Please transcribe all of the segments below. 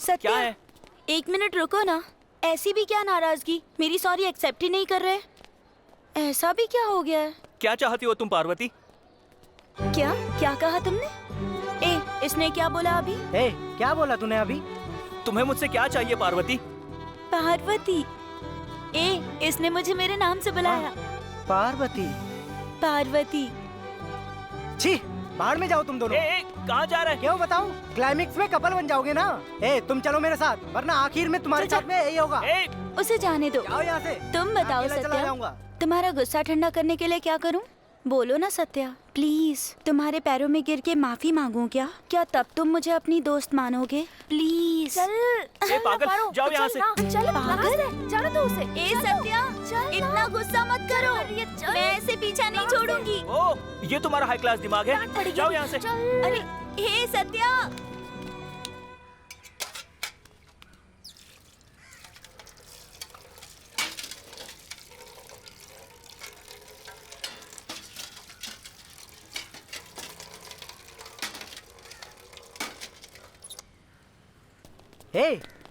सत्या, क्या है? 1 मिनट रुको ना। ऐसी भी क्या नाराजगी, मेरी सॉरी एक्सेप्ट ही नहीं कर रहे। ऐसा भी क्या हो गया है? क्या चाहती हो तुम पार्वती? क्या क्या कहा तुमने? इसने क्या बोला अभी? क्या बोला तूने अभी? तुम्हें मुझसे क्या चाहिए पार्वती? पार्वती। इसने मुझे मेरे नाम से बुलाया। पार्वती? पार्वती। छी, बाहर में जाओ तुम दोनों। कहाँ जा रहे हैं? क्यों बताऊं? क्लाइमेक्स में कपल बन जाओगे ना। तुम चलो मेरे साथ, वरना आखिर में तुम्हारे साथ में यही होगा। उसे जाने दो। जाओ यहाँ से। तुम बताओ सत्या, तुम्हारा गुस्सा ठंडा करने के लिए क्या करूं? बोलो ना सत्या, प्लीज। तुम्हारे पैरों में गिर के माफी मांगूं क्या? क्या तब तुम मुझे अपनी दोस्त मानोगे? प्लीज। चल पागल, जाओ यहाँ से। चल पागल, जाने दो उसे। सत्या, इतना गुस्सा मत करो। मैं ऐसे पीछा नहीं छोड़ूंगी। ओह, ये तुम्हारा हाई क्लास दिमाग है? जाओ यहाँ से। अरे सत्या।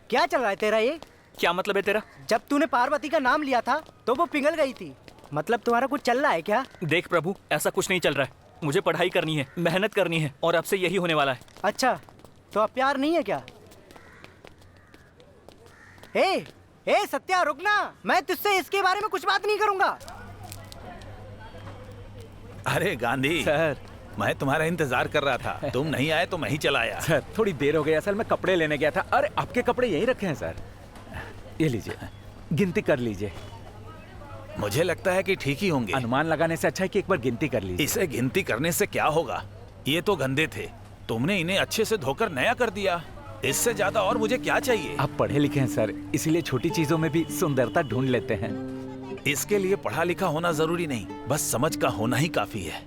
क्या चल रहा है तेरा ये? क्या मतलब है तेरा? जब तूने पार्वती का नाम लिया था तो वो पिघल गई थी। मतलब तुम्हारा कुछ चल रहा है क्या? देख प्रभु, ऐसा कुछ नहीं चल रहा है। मुझे पढ़ाई करनी है, मेहनत करनी है, और अब से यही होने वाला है। अच्छा, तो अब प्यार नहीं है क्या? सत्या रुकना, मैं तुझसे इसके बारे में कुछ बात नहीं करूंगा। अरे गांधी सर, मैं तुम्हारा इंतजार कर रहा था, तुम नहीं आए तो मैं ही चला आया। सर थोड़ी देर हो गई, असल में कपड़े लेने गया था। अरे आपके कपड़े यहीं रखे हैं सर, ये लीजिए, गिनती कर लीजिए। मुझे लगता है कि ठीक ही होंगे। अनुमान लगाने से अच्छा है कि एक बार गिनती कर लीजिए। इसे गिनती करने से क्या होगा, ये तो गंदे थे, तुमने इन्हें अच्छे से धोकर नया कर दिया। इससे ज्यादा और मुझे क्या चाहिए? आप पढ़े लिखे हैं सर, इसीलिए छोटी चीजों में भी सुंदरता ढूंढ लेते हैं। इसके लिए पढ़ा लिखा होना जरूरी नहीं, बस समझ का होना ही काफी है।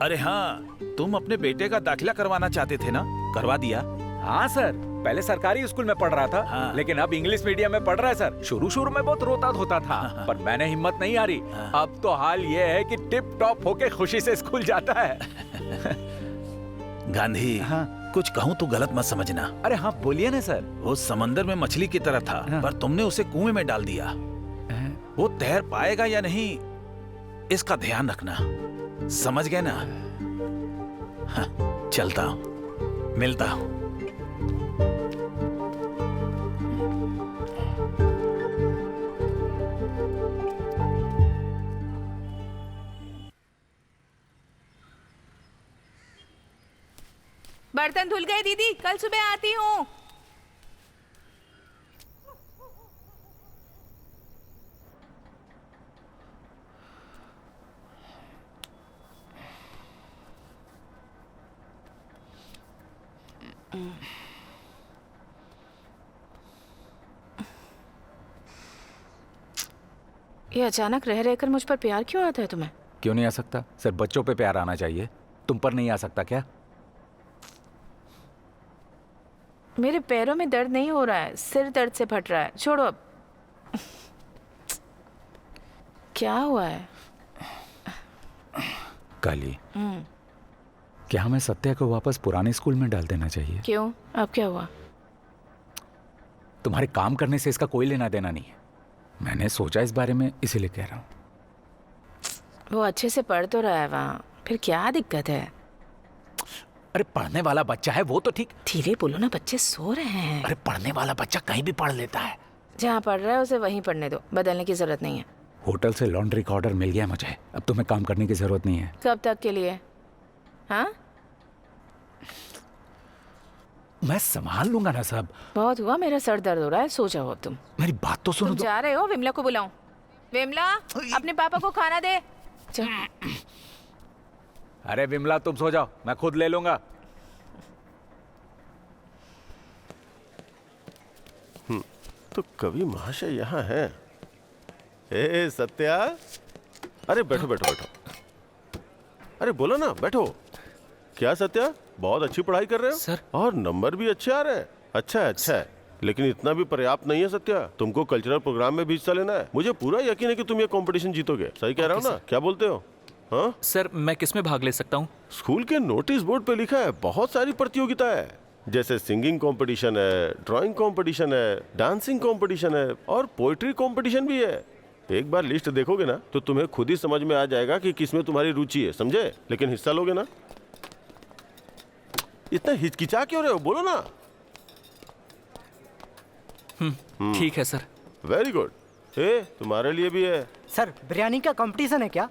अरे हाँ, तुम अपने बेटे का दाखिला करवाना चाहते थे ना, करवा दिया? हाँ सर, पहले सरकारी स्कूल में पढ़ रहा था। हाँ। लेकिन अब इंग्लिश मीडियम में पढ़ रहा है सर। शुरू में बहुत रोता धोता था। हाँ। पर मैंने हिम्मत नहीं हारी। हाँ। अब तो हाल ये है कि टिप टॉप होके खुशी से स्कूल जाता है। गांधी, हाँ। कुछ कहूँ तो गलत मत समझना। अरे हाँ बोलिए ना सर। वो समंदर में मछली की तरह था, हाँ। पर तुमने उसे कुएं में डाल दिया। वो तैर पाएगा या नहीं, इसका ध्यान रखना, समझ गए ना? हाँ, चलता हूँ, मिलता हूँ। बर्तन धुल गए दीदी, कल सुबह आती हूँ। ये अचानक रह रहकर मुझ पर प्यार क्यों आता है तुम्हें? क्यों नहीं आ सकता? सिर्फ बच्चों पे प्यार आना चाहिए, तुम पर नहीं आ सकता क्या? मेरे पैरों में दर्द नहीं हो रहा है, सिर दर्द से फट रहा है। छोड़ो अब। क्या हुआ है? काली, क्या हमें सत्या को वापस पुराने स्कूल में डाल देना चाहिए? क्यों, अब क्या हुआ? तुम्हारे काम करने से इसका कोई लेना देना नहीं है। मैंने सोचा इस बारे में, इसीलिए कह रहा हूँ। वो अच्छे से पढ़ तो रहा है वहाँ, फिर क्या दिक्कत है? अरे पढ़ने वाला बच्चा है वो तो ठीक। धीरे बोलो ना, बच्चे सो रहे हैं। अरे पढ़ने वाला बच्चा कहीं भी पढ़ लेता है। जहाँ पढ़ रहा है उसे वहीं पढ़ने दो, बदलने की जरूरत नहीं है। होटल से लॉन्ड्री का ऑर्डर मिल गया मुझे, अब तुम्हें काम करने की जरूरत नहीं है। कब तक के लिए? हाँ, मैं संभाल लूंगा ना सब। बहुत हुआ, मेरा सर दर्द हो रहा है, सो जाओ अब तुम। मेरी बात तो सुनो। तुम जा रहे हो? विमला को बुलाऊं? विमला, अपने पापा को खाना दे। चल। अरे विमला तुम सो जाओ, मैं खुद ले लूंगा। तो कवि महाशय यहाँ हैं। ए सत्या, अरे बैठो बैठो बैठो। अरे बोलो ना, बैठो। क्या सत्या, बहुत अच्छी पढ़ाई कर रहे हो सर। और नंबर भी अच्छे आ रहे हैं। अच्छा है, अच्छा है, लेकिन इतना भी पर्याप्त नहीं है सत्या। तुमको कल्चरल प्रोग्राम में भी हिस्सा लेना है। मुझे पूरा यकीन है कि तुम ये कंपटीशन जीतोगे। सही कह रहा हूँ ना? क्या बोलते हो? हाँ सर, मैं किस में भाग ले सकता हूँ? स्कूल के नोटिस बोर्ड पे लिखा है बहुत सारी प्रतियोगिता है। जैसे सिंगिंग कंपटीशन है, ड्राइंग कंपटीशन है, डांसिंग कंपटीशन है और पोइट्री कंपटीशन भी है। एक बार लिस्ट देखोगे ना तो तुम्हें खुद ही समझ में आ जाएगा कि किसमें तुम्हारी रुचि है, समझे? लेकिन हिस्सा लोगे ना? इतना हिचकिचा क्यों रहे हो, बोलो ना। ठीक है सर। Very good. तुम्हारे लिए भी है। सर बिरयानी का कंपटीशन है क्या?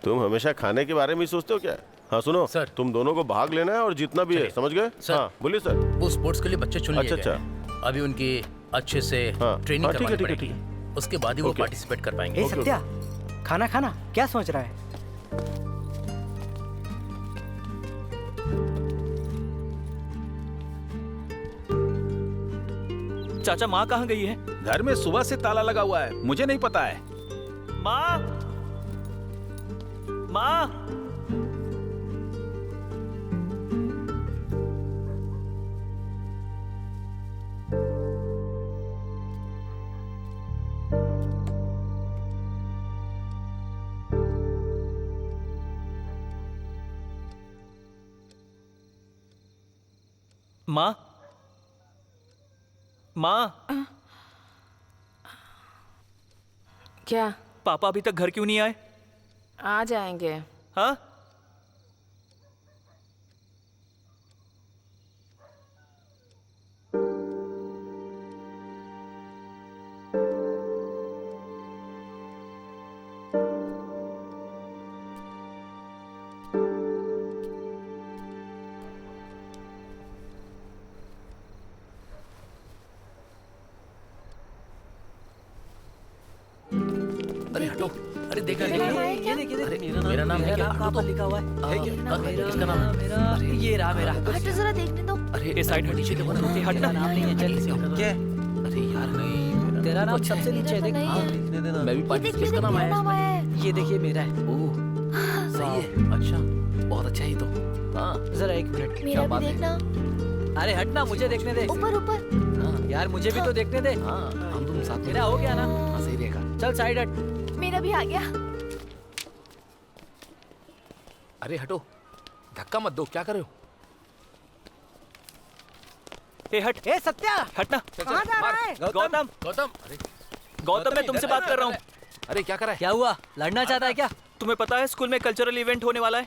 तुम हमेशा खाने के बारे में ही सोचते हो क्या? हाँ सुनो सर। तुम दोनों को भाग लेना है और जितना भी है, समझ गए? सर। हाँ बोलिए सर। वो स्पोर्ट्स के लिए बच्चे चुन लिए अच्छा, गए। अभी उनकी अच्छे से हाँ, ट्रेनिंग हाँ, ठीक है, करवानी ठीक है, पड़ेगी। उसके बाद ही वो ओके। पार्टिसिपेट कर पाएंगे। ए सत्या, खाना खाना क्या सोच रहा है? चाचा माँ कहाँ गई है? घर में सुबह से ताला लगा हुआ है, मुझे नहीं पता है। माँ, माँ। माँ, माँ। क्या? पापा अभी तक घर क्यों नहीं आए? आ जाएंगे। हाँ? अरे हटो, अरे देखा ये देखिए अरे मेरा नाम है क्या? कहाँ पर लिखा हुआ है? किसका नाम है? ये रहा मेरा। हटो जरा देखने दो। अरे ये साइड हट, देखो ना, ये हटना। नाम नहीं है, जल्दी से। क्या? अरे यार नहीं, तेरा नाम सबसे नीचे है, देख। नहीं हाँ, है। देखने देना। मैं भी ये पार्टी देख, किसका नाम मेरा है? नाम आया है। ये देखिए मेरा है। ओह सही है। अच्छा, बहुत अच्छा ही तो। हाँ जरा एक मिनट। मेरा बात भी है? देखना। अरे हटना, मुझे देखने दे। ऊपर ऊपर। हाँ यार मुझे भी तो देखने दे। हाँ, हम तुम साथ में। मेरा हो गया ना? हाँ सही रहेगा। चल साइड हट। मेरा भी आ गया। अरे हटो, धक्का मत दो, क्या कर रहे हो? ए हट, ए सत्या, हटना। कहाँ जा रहा है? गौतम, गौतम, अरे गौतम मैं तुमसे बात कर रहा हूँ। अरे क्या कर रहा है? क्या हुआ? लड़ना चाहता है क्या? तुम्हें पता है स्कूल में कल्चरल इवेंट होने वाला है?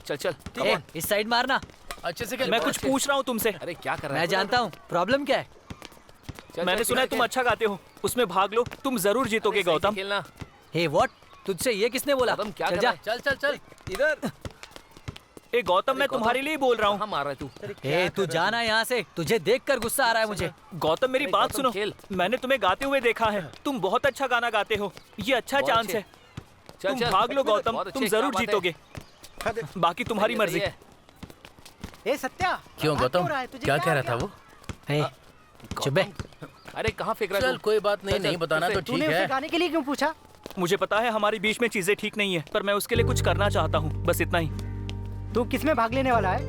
चल चल, come ए, on। इस साइड मारना। अच्छे से खेल। मैं कुछ पूछ रहा हूँ तुमसे। अरे क्या कर रहा है? मैं जानता हूँ प्रॉब्लम क्या है। चल, मैंने चल, सुना है खेल, तुम अच्छा गाते हो, उसमें भाग लो, तुम जरूर जीतोगे अरे सही से गौतम। खेलना। Hey what? तुझसे ये किसने बोला? गौतम क्या चल कर जा। रहा है? चल चल चल इधर। ए गौतम मैं गौतम, तुम्हारे लिए ही बोल रहा हूँ। कहाँ मार रहा है तू? हे तू जाना यहाँ से, तुझे देखकर गुस्सा आ रहा है मुझे। गौतम मेरी अरे बात गौतम, सुनो, खेल। मैंने तुम्हें गाते हुए देखा है, तुम बहुत अच्छा गाना गाते हो, ये अच्छा बहुत चांस अच्छे। है। चल, तुम चल, भाग लो गौतम, बहुत तुम अच्छे, जरूर क्या बात जीतोगे, बाकी तुम्हारी सही है, मर्जी। सही है। ए सत्या, क्यों भाग गौतम, रहा है? तुझे क्या कह रहा हो था गया? वो? हे, चुप बे। अरे कहाँ फेंक रहा है? चल कोई बात नहीं, नहीं बताना तो ठीक तूने उसे है। गाने के लिए क्यों पूछा? मुझे पता है हमारे बीच में चीजें ठीक नहीं है, पर मैं उसके लिए कुछ करना चाहता हूँ, बस इतना ही। तू किसमें भाग लेने वाला है?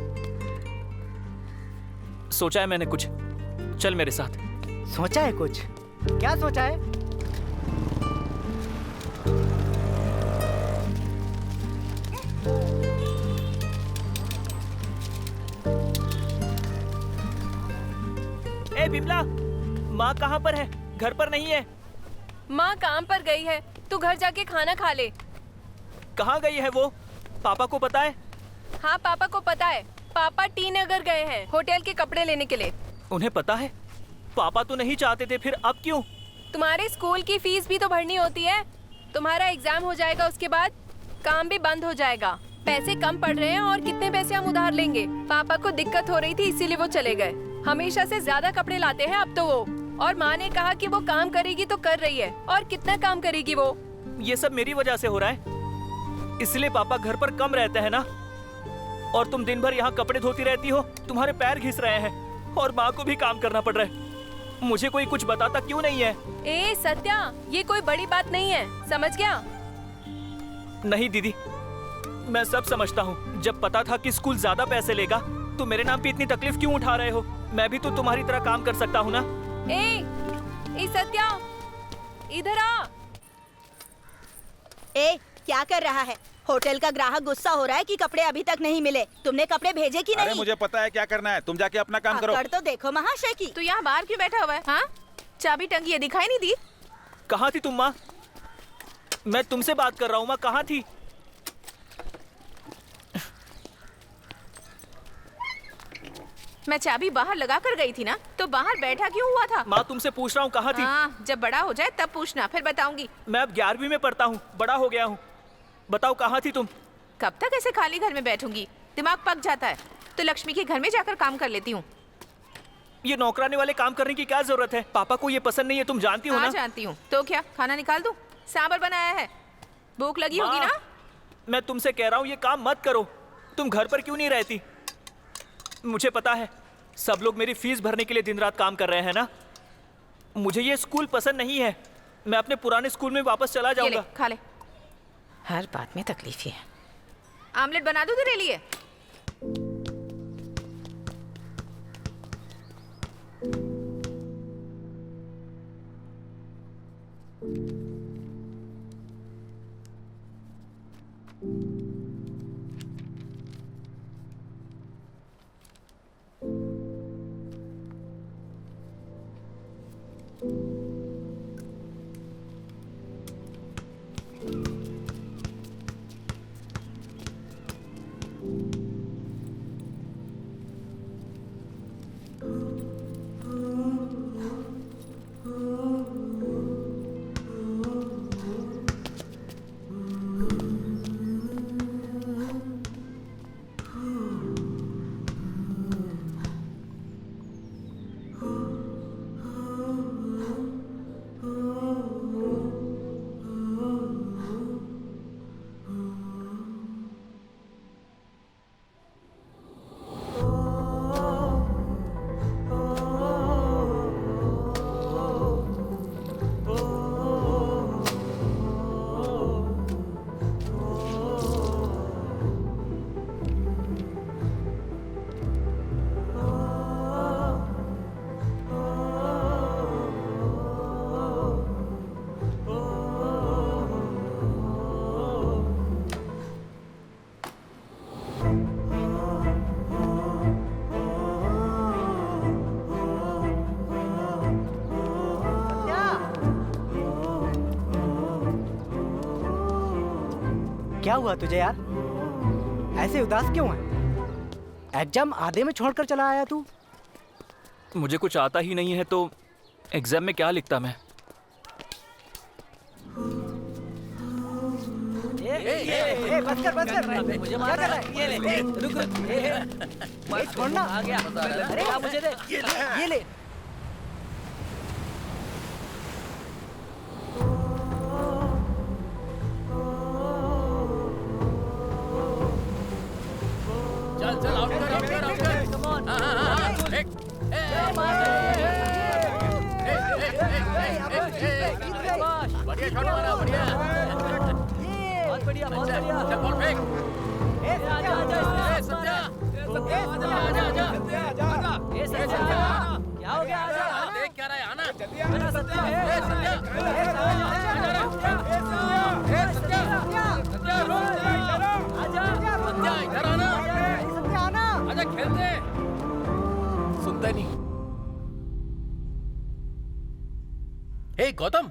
सोचा है मैंने कुछ, चल मेरे साथ। सोचा है कुछ? क्या सोचा है? ए बिमला, माँ कहाँ पर है? घर पर नहीं है। माँ काम पर गई है, तू घर जाके खाना खा ले। कहाँ गई है वो? पापा को पता है? हाँ पापा को पता है, पापा टी नगर गए हैं होटल के कपड़े लेने के लिए। उन्हें पता है? पापा तो नहीं चाहते थे, फिर अब क्यों? तुम्हारे स्कूल की फीस भी तो भरनी होती है, तुम्हारा एग्जाम हो जाएगा, उसके बाद काम भी बंद हो जाएगा। पैसे कम पड़ रहे हैं और कितने पैसे हम उधार लेंगे। पापा को दिक्कत हो रही थी इसीलिए वो चले गए। हमेशा से ज्यादा कपड़े लाते हैं अब तो वो, और माँ ने कहा कि वो काम करेगी तो कर रही है, और कितना काम करेगी वो। ये सब मेरी वजह से हो रहा है, इसलिए पापा घर पर कम रहते हैं ना। और तुम दिन भर यहाँ कपड़े धोती रहती हो, तुम्हारे पैर घिस रहे हैं, और माँ को भी काम करना पड़ रहा है। मुझे कोई कुछ बताता क्यों नहीं है? ए सत्या, ये कोई बड़ी बात नहीं है, समझ गया? नहीं दीदी, मैं सब समझता हूँ। जब पता था कि स्कूल ज्यादा पैसे लेगा, तो मेरे नाम पे इतनी तकलीफ क्यों उठा रहे हो? मैं भी तो तुम्हारी तरह काम कर सकता हूँ ना। ए सत्या, इधर आ। ए, क्या कर रहा है? होटल का ग्राहक गुस्सा हो रहा है कि कपड़े अभी तक नहीं मिले। तुमने कपड़े भेजे कि अरे नहीं? मुझे पता है क्या करना है, तुम जाके अपना काम करो। कर तो देखो महाशय की। तू यहाँ बाहर क्यों बैठा हुआ है? हाँ, चाबी टंगी है, दिखाई नहीं दी? कहाँ थी तुम माँ? मैं तुमसे बात कर रहा हूँ माँ, कहाँ थी? मैं चाबी बाहर लगा कर गई थी ना, तो बाहर बैठा क्यों हुआ था? माँ तुमसे पूछ रहा हूँ कहाँ थी? हाँ, जब बड़ा हो जाए तब पूछना, फिर बताऊंगी। मैं अब 11वीं में पढ़ता हूँ, बड़ा हो गया हूँ। बताओ कहाँ थी तुम? कब तक ऐसे खाली घर में बैठूंगी? दिमाग पक जाता है तो लक्ष्मी के घर में जाकर काम कर लेती हूँ। ये नौकरानी वाले काम करने की क्या जरूरत है? पापा को ये पसंद नहीं है, तुम जानती हो हाँ, ना? जानती हूँ। तो क्या खाना निकाल दूँ? सांबर बनाया है, भूख लगी होगी माँ, ना? मैं तुमसे कह रहा हूँ ये काम मत करो। तुम घर पर क्यों नहीं रहती? मुझे पता है सब लोग मेरी फीस भरने के लिए दिन रात काम कर रहे हैं ना। मुझे ये स्कूल पसंद नहीं है। मैं अपने पुराने स्कूल में वापस चला ये ले, जाऊंगा। खा ले। हर बात में तकलीफ ही है। आमलेट बना दूँ तेरे लिए? क्या हुआ तुझे यार? ऐसे उदास क्यों है? एग्जाम आधे में छोड़कर चला आया तू। मुझे कुछ आता ही नहीं है तो एग्जाम में क्या लिखता मैं? बस कर। मुझे क्या कर रहा है? ये ले, रुक। छोड़ना। आ गया। अरे मुझे दे। ये ले। चल आउट कर। हाँ, एक। बढ़िया शॉट मारा, बढ़िया। बहुत बढ़िया। चल बॉल फेंक। सत्या। आजा। क्या हो गया? देख क्या रहा है? आना। सत्या। इधर आना। आजा खेलते। सुनता नहीं। हे गौतम,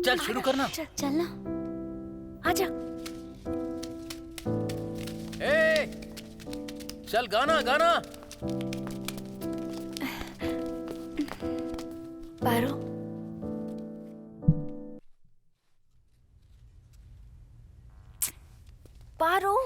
चल शुरू करना। चलना, आजा। ए, चल गाना। पारो, पारो,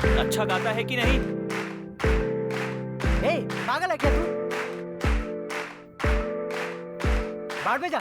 अच्छा गाता है कि नहीं? ए, पागल है क्या तू? बाढ़ में जा।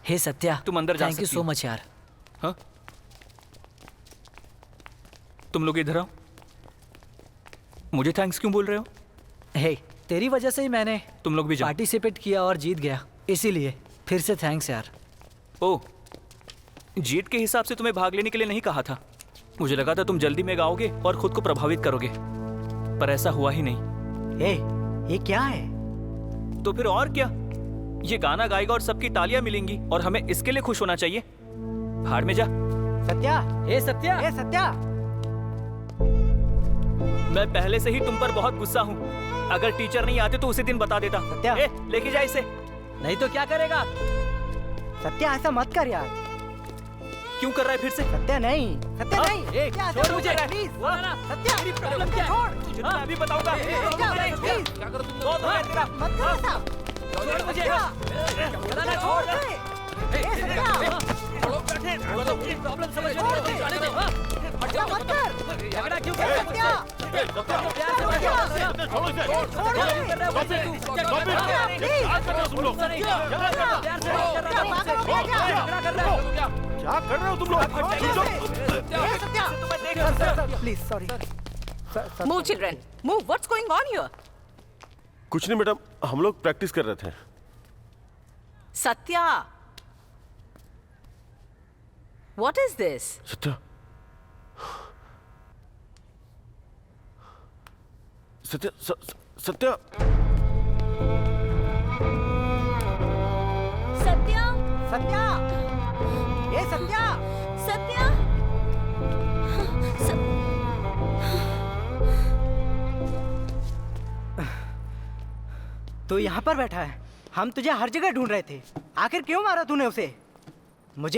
हे सत्या, तुम अंदर जा थैंक यू सकती सो हो। मच यार। हाँ? तुम लोग इधर आओ। मुझे थैंक्स क्यों बोल रहे हो? हे, तेरी वजह से ही मैंने तुम लोग भी जाओ। पार्टिसिपेट किया और जीत गया, इसीलिए फिर से थैंक्स यार। ओह, जीत के हिसाब से तुम्हें भाग लेने के लिए नहीं कहा था। मुझे लगा था तुम जल्दी में गाओगे और खुद को प्रभावित करोगे, पर ऐसा हुआ ही नहीं। ए, ये क्या है? तो फिर और क्या, ये गाना गाएगा और सबकी तालियां मिलेंगी और हमें इसके लिए खुश होना चाहिए। भाड़ में जा। सत्या, हे सत्या, ए सत्या। मैं पहले से ही तुम पर बहुत गुस्सा हूँ। अगर टीचर नहीं आते तो उसी दिन बता देता। सत्या। ए, लेके जा इसे। नहीं तो क्या करेगा? सत्या ऐसा मत कर यार। क्यों कर रहा है फिर से? सत्या नहीं, सत्या नहीं। ए, सत्या, छोड़ ऐसा मुझे। मत कर, प्लीज। बोला ना, सत्या, मेरी प्रॉब्लम क्या है? छोड़। तुझे तो मैं अभी बताऊंगा। प्लीज। क्या करो तुम? बहुत हो गया तेरा। मत कर ऐसा। छोड़ मुझे। बोला ना, छोड़ छोड़। दे। ए, सत्या। प्रॉब्लम समझ में छोड़ नहीं दे। जाने दो। हाँ? ऐसा मत कर। झगड़ा क्यों ए, कर रहा है सत्या। मुझसे? प्यार से बात कर रहा हूँ। छोड़ दे। कर रहा है मुझसे तू? क्या कर रहा है? प्लीज। गुस्सा नहीं। प्यार से बात कर रहा था मुझसे। झगड़ा कर रहा है। क्या कर रहे हो तुम लोग? ए, Satya. Please, sorry. Move, children. Move. What's going on here? कुछ नहीं मैडम, हम लोग प्रैक्टिस कर रहे थे। Satya. What is this? Satya, Satya, Satya, Satya, Satya. ए, सत्या। सत्या। तू यहाँ पर बैठा है। हम तुझे हर जगह ढूंढ रहे थे। आखिर क्यों मारा तूने उसे?